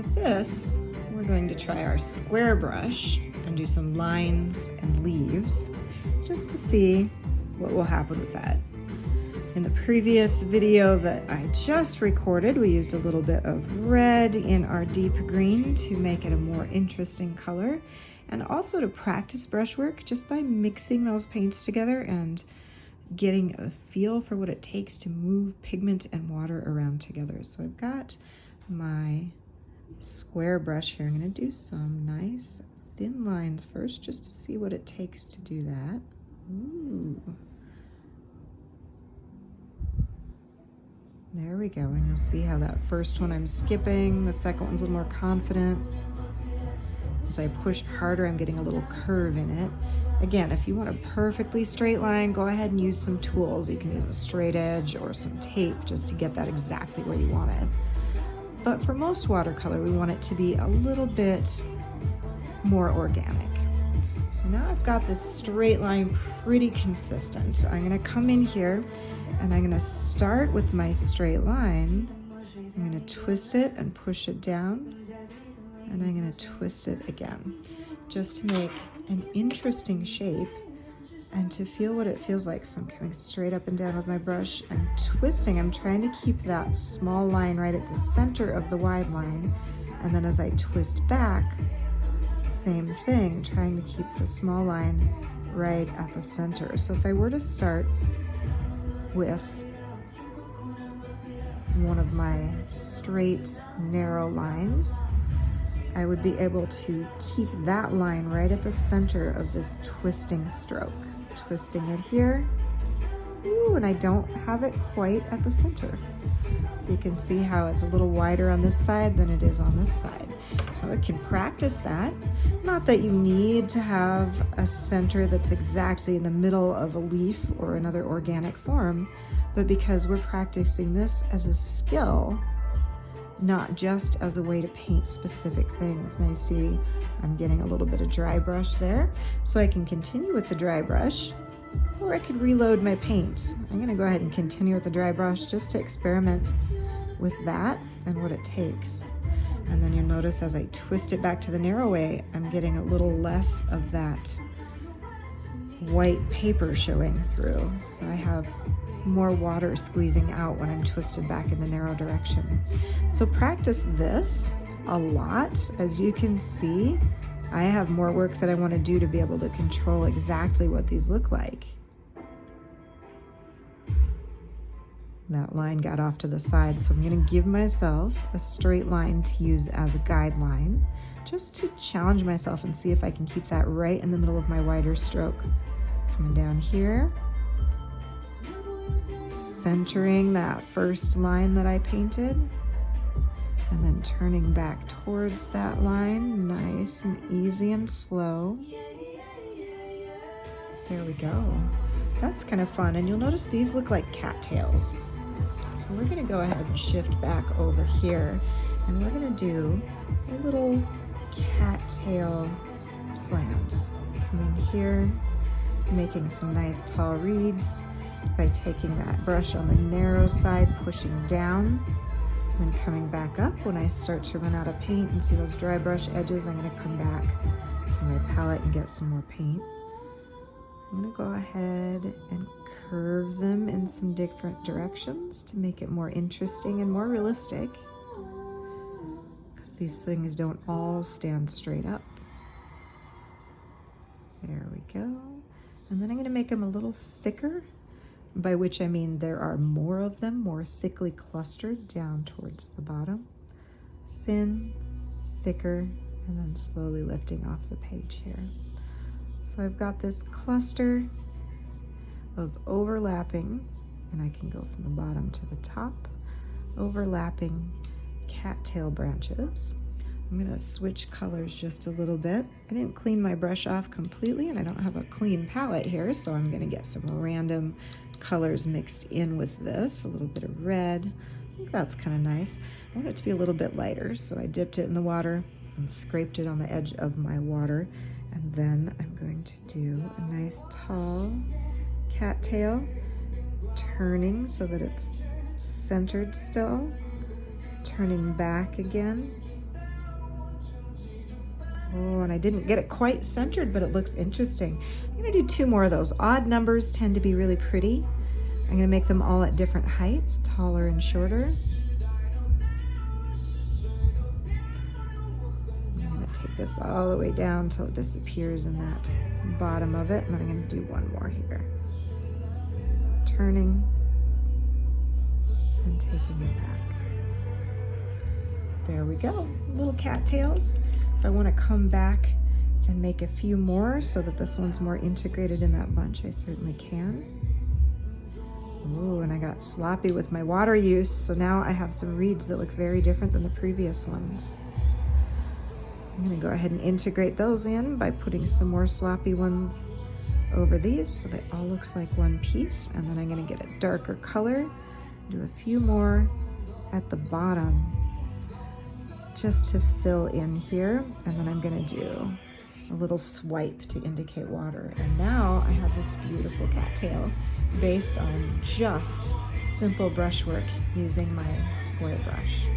With this, we're going to try our square brush and do some lines and leaves just to see what will happen with that. In the previous video that I just recorded, we used a little bit of red in our deep green to make it a more interesting color, and also to practice brushwork just by mixing those paints together and getting a feel for what it takes to move pigment and water around together. So I've got my square brush here. I'm going to do some nice thin lines first just to see what it takes to do that. Ooh. There we go, and you'll see how that first one I'm skipping, the second one's a little more confident. As I push harder, I'm getting a little curve in it. Again, if you want a perfectly straight line, go ahead and use some tools. You can use a straight edge or some tape just to get that exactly where you want it. But for most watercolor, we want it to be a little bit more organic. So now I've got this straight line pretty consistent. So I'm gonna come in here and I'm gonna start with my straight line. I'm gonna twist it and push it down, and I'm gonna twist it again, just to make an interesting shape and to feel what it feels like. So I'm coming straight up and down with my brush and twisting. I'm trying to keep that small line right at the center of the wide line, and then as I twist back, same thing, trying to keep the small line right at the center. So if I were to start with one of my straight, narrow lines, I would be able to keep that line right at the center of this twisting stroke. Twisting it here, ooh, and I don't have it quite at the center. So you can see how it's a little wider on this side than it is on this side. So I can practice that. Not that you need to have a center that's exactly in the middle of a leaf or another organic form, but because we're practicing this as a skill, not just as a way to paint specific things. And I see I'm getting a little bit of dry brush there, so I can continue with the dry brush, or I could reload my paint. I'm gonna go ahead and continue with the dry brush just to experiment with that and what it takes. And then you'll notice as I twist it back to the narrow way, I'm getting a little less of that white paper showing through. So I have more water squeezing out when I'm twisted back in the narrow direction. So practice this a lot. As you can see, I have more work that I want to do to be able to control exactly what these look like. That line got off to the side, so I'm going to give myself a straight line to use as a guideline, just to challenge myself and see if I can keep that right in the middle of my wider stroke. Coming down here, centering that first line that I painted, and then turning back towards that line, nice and easy and slow. There we go. That's kind of fun, and you'll notice these look like cattails. So we're gonna go ahead and shift back over here, and we're gonna do a little cattail plant. Coming here, making some nice tall reeds by taking that brush on the narrow side, pushing down, and then coming back up. When I start to run out of paint and see those dry brush edges, I'm gonna come back to my palette and get some more paint. I'm gonna go ahead and curve them in some different directions to make it more interesting and more realistic, because these things don't all stand straight up. There we go. And then I'm gonna make them a little thicker, by which I mean there are more of them, more thickly clustered down towards the bottom. Thin, thicker, and then slowly lifting off the page here. So I've got this cluster of overlapping, and I can go from the bottom to the top, overlapping cattail branches. I'm gonna switch colors just a little bit. I didn't clean my brush off completely, and I don't have a clean palette here, so I'm gonna get some random colors mixed in with this. A little bit of red. I think that's kind of nice. I want it to be a little bit lighter, so I dipped it in the water and scraped it on the edge of my water. And then I'm going to do a nice tall cattail, turning so that it's centered still, turning back again, Oh, and I didn't get it quite centered, but it looks interesting. I'm gonna do 2 more of those. Odd numbers tend to be really pretty. I'm gonna make them all at different heights, taller and shorter. I'm gonna take this all the way down until it disappears in that bottom of it, and then I'm gonna do 1 more here. Turning and taking it back. There we go, little cattails. If I wanna come back and make a few more so that this one's more integrated in that bunch, I certainly can. Ooh, and I got sloppy with my water use, so now I have some reeds that look very different than the previous ones. I'm gonna go ahead and integrate those in by putting some more sloppy ones over these so that all looks like one piece, and then I'm gonna get a darker color, do a few more at the bottom just to fill in here, and then I'm gonna do a little swipe to indicate water. And now I have this beautiful cattail based on just simple brushwork using my square brush.